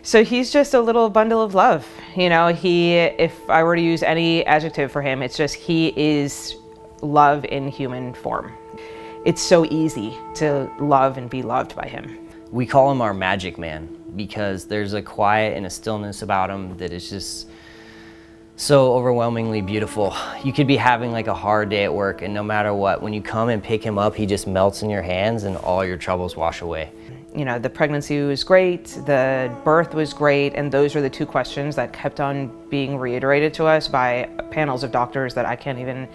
So he's just a little bundle of love. You know, if I were to use any adjective for him, it's just he is love in human form. It's so easy to love and be loved by him. We call him our magic man because there's a quiet and a stillness about him that is just so overwhelmingly beautiful. You could be having like a hard day at work, and no matter what, when you come and pick him up, he just melts in your hands and all your troubles wash away. You know, the pregnancy was great, the birth was great, and those were the two questions that kept on being reiterated to us by panels of doctors that I can't even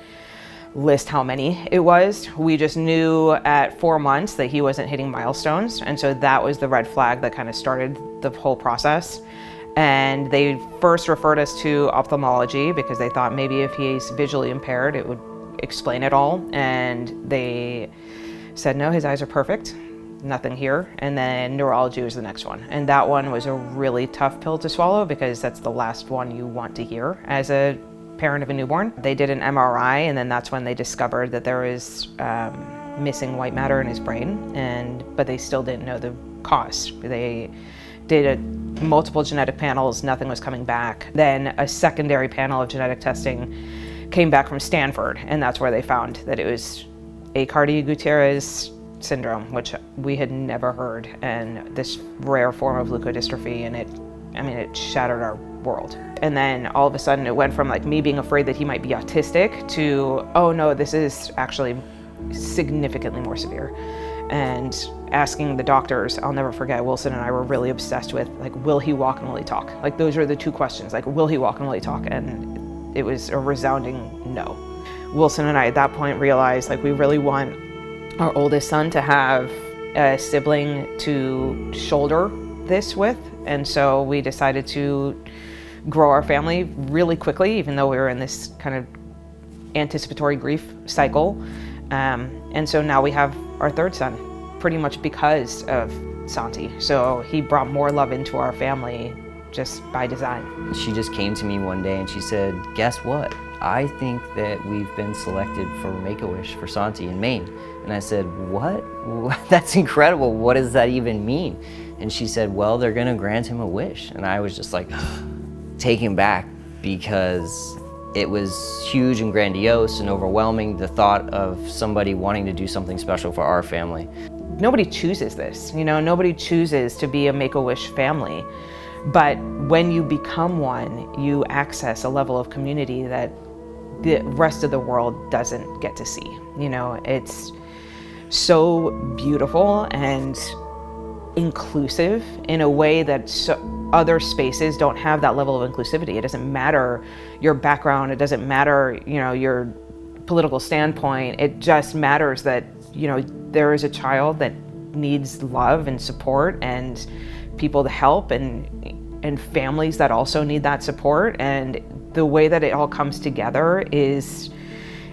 list how many it was. We just knew at 4 months that he wasn't hitting milestones, and so that was the red flag that kind of started the whole process. And they first referred us to ophthalmology because they thought maybe if he's visually impaired it would explain it all, and they said no, his eyes are perfect, nothing here. And then neurology was the next one, and that one was a really tough pill to swallow because that's the last one you want to hear as a parent of a newborn. They did an MRI, and then that's when they discovered that there was missing white matter in his brain, but they still didn't know the cause. They did multiple genetic panels, nothing was coming back. Then a secondary panel of genetic testing came back from Stanford, and that's where they found that it was Aicardi-Goutieres syndrome, which we had never heard, and this rare form of leukodystrophy, and it shattered our world. And then all of a sudden it went from like me being afraid that he might be autistic to, oh no, this is actually significantly more severe. And asking the doctors, I'll never forget, Wilson and I were really obsessed with, like, will he walk and will he talk? Like, those are the two questions, like, will he walk and will he talk? And it was a resounding no. Wilson and I at that point realized, like, we really want our oldest son to have a sibling to shoulder this with. And so we decided to grow our family really quickly, even though we were in this kind of anticipatory grief cycle. And so now we have our third son, pretty much because of Santi. So he brought more love into our family just by design. She just came to me one day and she said, guess what? I think that we've been selected for Make-A-Wish for Santi in Maine. And I said, what? That's incredible. What does that even mean? And she said, well, they're gonna grant him a wish. And I was just like taken back because it was huge and grandiose and overwhelming, the thought of somebody wanting to do something special for our family. Nobody chooses this, you know, nobody chooses to be a Make-A-Wish family. But when you become one, you access a level of community that the rest of the world doesn't get to see. You know, it's so beautiful and inclusive in a way that other spaces don't have that level of inclusivity. It doesn't matter your background, it doesn't matter, you know, your political standpoint. It just matters that, you know, there is a child that needs love and support and people to help and families that also need that support, and the way that it all comes together is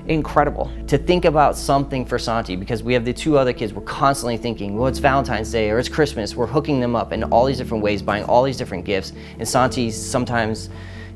incredible. To think about something for Santi, because we have the two other kids, we're constantly thinking, well, it's Valentine's Day or it's Christmas, we're hooking them up in all these different ways, buying all these different gifts, and Santi sometimes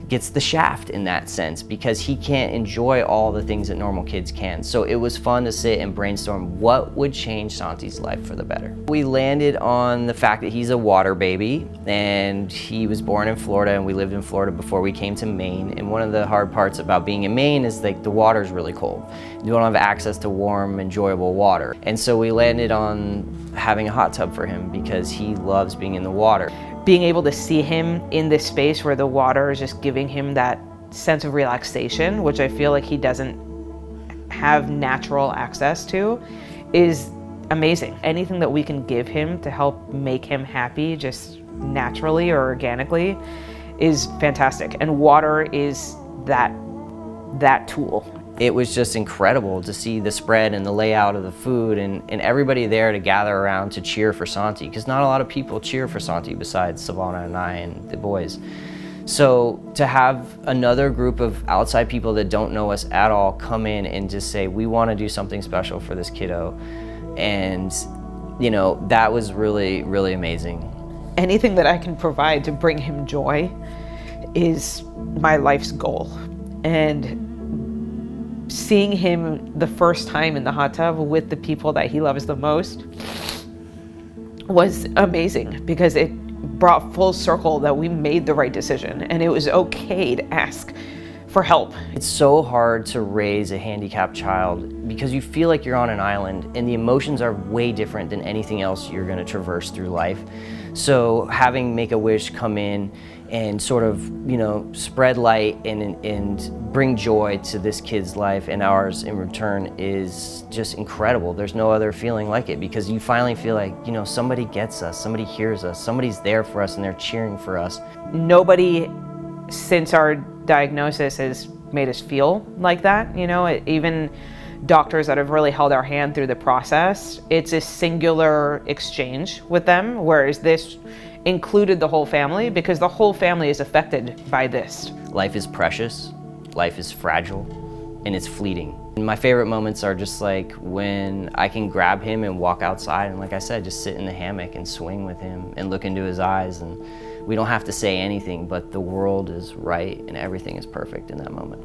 gets the shaft in that sense because he can't enjoy all the things that normal kids can. So it was fun to sit and brainstorm what would change Santi's life for the better. We landed on the fact that he's a water baby, and he was born in Florida, and we lived in Florida before we came to Maine. And one of the hard parts about being in Maine is like the water's really cold. You don't have access to warm, enjoyable water. And so we landed on having a hot tub for him because he loves being in the water. Being able to see him in this space where the water is just giving him that sense of relaxation, which I feel like he doesn't have natural access to, is amazing. Anything that we can give him to help make him happy just naturally or organically is fantastic. And water is that tool. It was just incredible to see the spread and the layout of the food and everybody there to gather around to cheer for Santi, because not a lot of people cheer for Santi besides Savannah and I and the boys. So to have another group of outside people that don't know us at all come in and just say, we want to do something special for this kiddo, and you know, that was really, really amazing. Anything that I can provide to bring him joy is my life's goal. And seeing him the first time in the hot tub with the people that he loves the most was amazing, because it brought full circle that we made the right decision, and it was okay to ask for help. It's so hard to raise a handicapped child because you feel like you're on an island, and the emotions are way different than anything else you're going to traverse through life. So having Make-A-Wish come in and sort of, spread light and bring joy to this kid's life and ours in return is just incredible. There's no other feeling like it, because you finally feel like, somebody gets us, somebody hears us, somebody's there for us, and they're cheering for us. Nobody since our diagnosis has made us feel like that. Even doctors that have really held our hand through the process, it's a singular exchange with them, whereas this included the whole family, because the whole family is affected by this. Life is precious, life is fragile, and it's fleeting. And my favorite moments are just like when I can grab him and walk outside and, like I said, just sit in the hammock and swing with him and look into his eyes, and we don't have to say anything, but the world is right and everything is perfect in that moment.